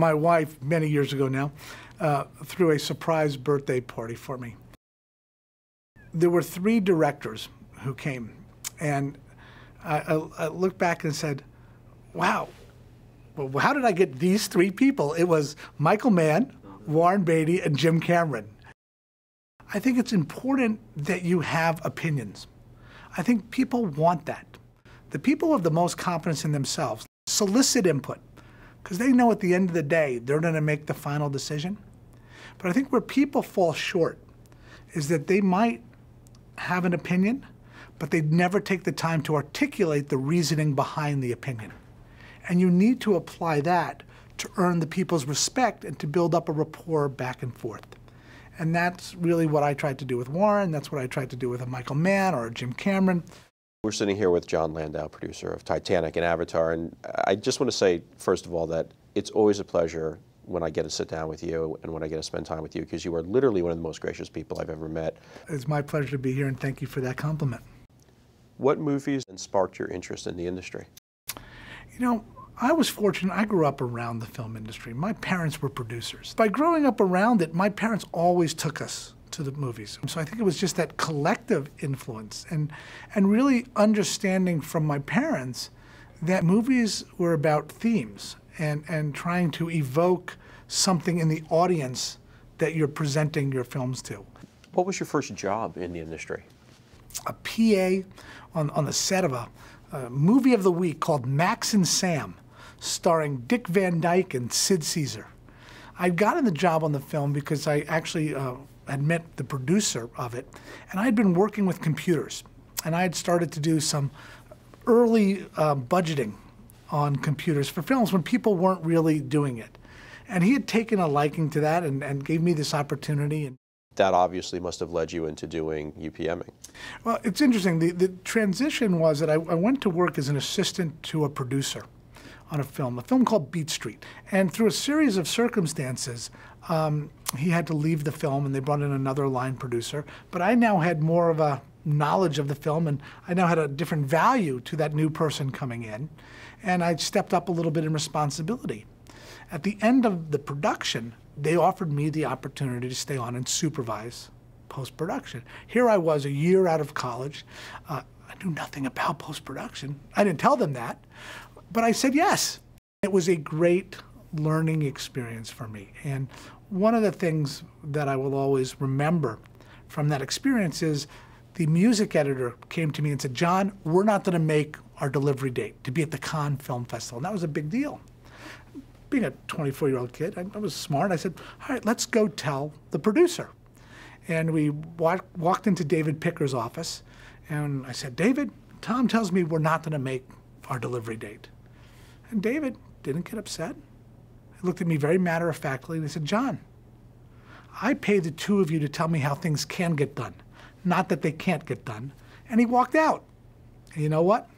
my wife, many years ago now, threw a surprise birthday party for me. There were 3 directors who came, and I looked back and said, wow, well, how did I get these 3 people? It was Michael Mann, Warren Beatty, and Jim Cameron. I think it's important that you have opinions. I think people want that. The people who have the most confidence in themselves solicit input, because they know at the end of the day they're going to make the final decision. But I think where people fall short is that they might have an opinion, but they never take the time to articulate the reasoning behind the opinion. And you need to apply that to earn the people's respect and to build up a rapport back and forth. And that's really what I tried to do with Warren. That's what I tried to do with a Michael Mann or a Jim Cameron. We're sitting here with Jon Landau, producer of Titanic and Avatar, and I just want to say, first of all, that it's always a pleasure when I get to sit down with you and when I get to spend time with you, because you are literally one of the most gracious people I've ever met. It's my pleasure to be here, and thank you for that compliment. What movies sparked your interest in the industry? You know, I was fortunate. I grew up around the film industry. My parents were producers. By growing up around it, my parents always took us to the movies. So I think it was just that collective influence and really understanding from my parents that movies were about themes and trying to evoke something in the audience that you're presenting your films to. What was your first job in the industry? A PA on the set of a movie of the week called Max and Sam, starring Dick Van Dyke and Sid Caesar. I'd gotten the job on the film because I actually had met the producer of it, and I had been working with computers, and I had started to do some early budgeting on computers for films when people weren't really doing it. And he had taken a liking to that and gave me this opportunity. That obviously must have led you into doing UPMing. Well, it's interesting. The transition was that I went to work as an assistant to a producer on a film called Beat Street. And through a series of circumstances, he had to leave the film and they brought in another line producer. But I now had more of a knowledge of the film, and I now had a different value to that new person coming in. And I stepped up a little bit in responsibility. At the end of the production, they offered me the opportunity to stay on and supervise post-production. Here I was, a year out of college. I knew nothing about post-production. I didn't tell them that, but I said yes. It was a great learning experience for me. And one of the things that I will always remember from that experience is the music editor came to me and said, John, we're not going to make our delivery date to be at the Cannes Film Festival. And that was a big deal. Being a 24-year-old kid, I was smart. I said, all right, let's go tell the producer. And we walked into David Picker's office, and I said, David, Tom tells me we're not going to make our delivery date. And David didn't get upset. He looked at me very matter-of-factly, and he said, John, I paid the 2 of you to tell me how things can get done, not that they can't get done. And he walked out. And you know what?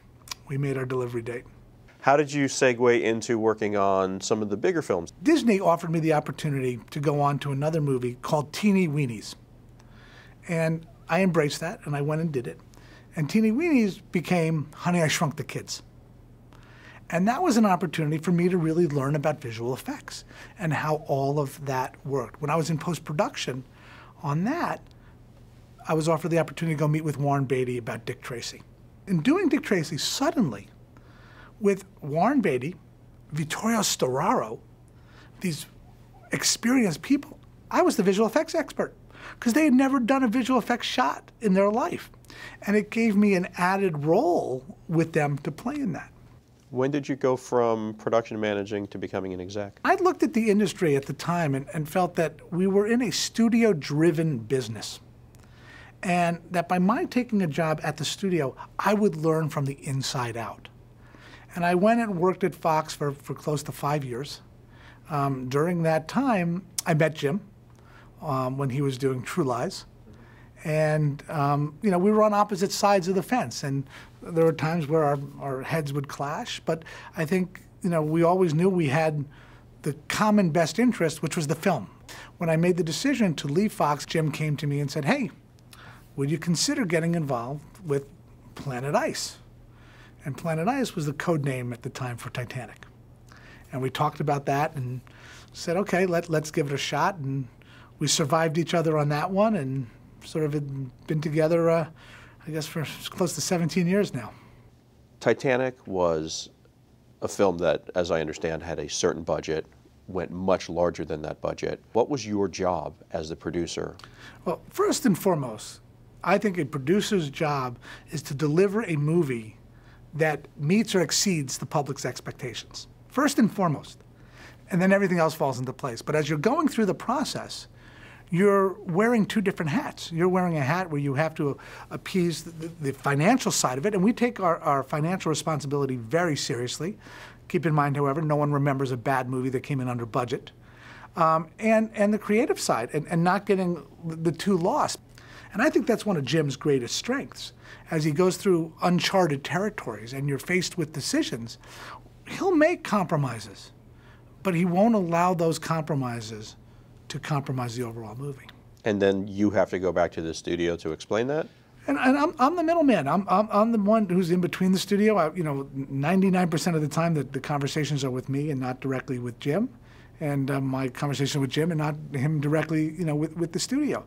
We made our delivery date. How did you segue into working on some of the bigger films? Disney offered me the opportunity to go on to another movie called Teeny Weenies. And I embraced that, and I went and did it. And Teeny Weenies became Honey, I Shrunk the Kids. And that was an opportunity for me to really learn about visual effects and how all of that worked. When I was in post-production on that, I was offered the opportunity to go meet with Warren Beatty about Dick Tracy. In doing Dick Tracy, suddenly, with Warren Beatty, Vittorio Storaro, these experienced people, I was the visual effects expert because they had never done a visual effects shot in their life. And it gave me an added role with them to play in that. When did you go from production managing to becoming an exec? I looked at the industry at the time and felt that we were in a studio-driven business. And that by my taking a job at the studio, I would learn from the inside out. And I went and worked at Fox for close to 5 years. During that time, I met Jim when he was doing True Lies. And you know, we were on opposite sides of the fence, and there were times where our heads would clash. But I think, you know, we always knew we had the common best interest, which was the film. When I made the decision to leave Fox, Jim came to me and said, hey, would you consider getting involved with Planet Ice? And Planet Ice was the code name at the time for Titanic. And we talked about that and said, okay, let's give it a shot. And we survived each other on that one and sort of had been together, I guess, for close to 17 years now. Titanic was a film that, as I understand, had a certain budget, went much larger than that budget. What was your job as the producer? Well, first and foremost, I think a producer's job is to deliver a movie that meets or exceeds the public's expectations. First and foremost. And then everything else falls into place. But as you're going through the process, you're wearing two different hats. You're wearing a hat where you have to appease the financial side of it, and we take our financial responsibility very seriously. Keep in mind, however, no one remembers a bad movie that came in under budget. And the creative side, and not getting the two lost. And I think that's one of Jim's greatest strengths. As he goes through uncharted territories and you're faced with decisions, he'll make compromises, but he won't allow those compromises to compromise the overall movie. And then you have to go back to the studio to explain that? And I'm the middleman. I'm the one who's in between the studio. 99% of the time the conversations are with me and not directly with Jim. And my conversation with Jim and not him directly, with the studio.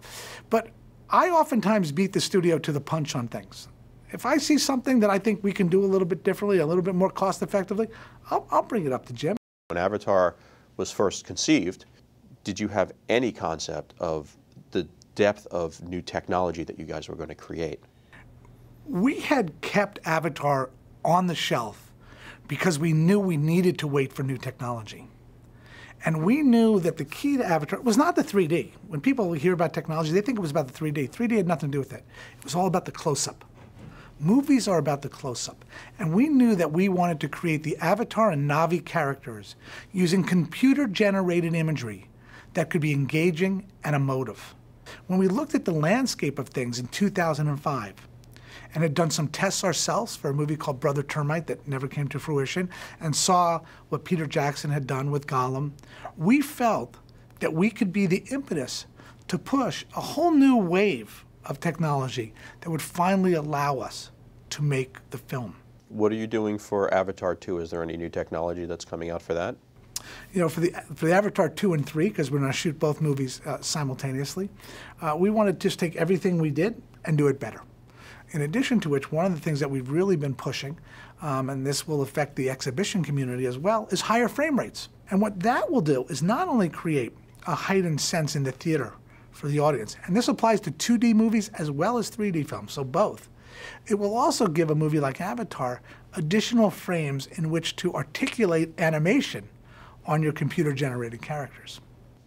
But I oftentimes beat the studio to the punch on things. If I see something that I think we can do a little bit differently, a little bit more cost effectively, I'll bring it up to Jim. When Avatar was first conceived, did you have any concept of the depth of new technology that you guys were going to create? We had kept Avatar on the shelf because we knew we needed to wait for new technology. And we knew that the key to Avatar was not the 3D. When people hear about technology, they think it was about the 3D. 3D had nothing to do with it. It was all about the close-up. Movies are about the close-up. And we knew that we wanted to create the Avatar and Na'vi characters using computer-generated imagery that could be engaging and emotive. When we looked at the landscape of things in 2005 and had done some tests ourselves for a movie called Brother Termite that never came to fruition and saw what Peter Jackson had done with Gollum, we felt that we could be the impetus to push a whole new wave of technology that would finally allow us to make the film. What are you doing for Avatar 2? Is there any new technology that's coming out for that? For the Avatar 2 and 3, because we're going to shoot both movies simultaneously, we want to just take everything we did and do it better. In addition to which, one of the things that we've really been pushing, and this will affect the exhibition community as well, is higher frame rates. And what that will do is not only create a heightened sense in the theater for the audience, and this applies to 2D movies as well as 3D films, so both. It will also give a movie like Avatar additional frames in which to articulate animation on your computer-generated characters.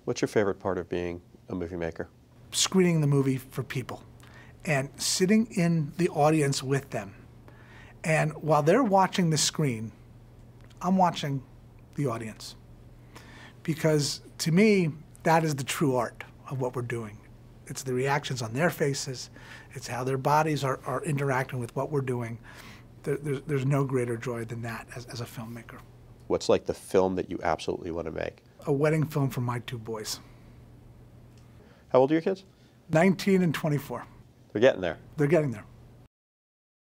What's your favorite part of being a movie maker? Screening the movie for people and sitting in the audience with them. And while they're watching the screen, I'm watching the audience. Because to me, that is the true art of what we're doing. It's the reactions on their faces. It's how their bodies are interacting with what we're doing. There's no greater joy than that as a filmmaker. What's like the film that you absolutely want to make? A wedding film for my two boys. How old are your kids? 19 and 24. They're getting there. They're getting there.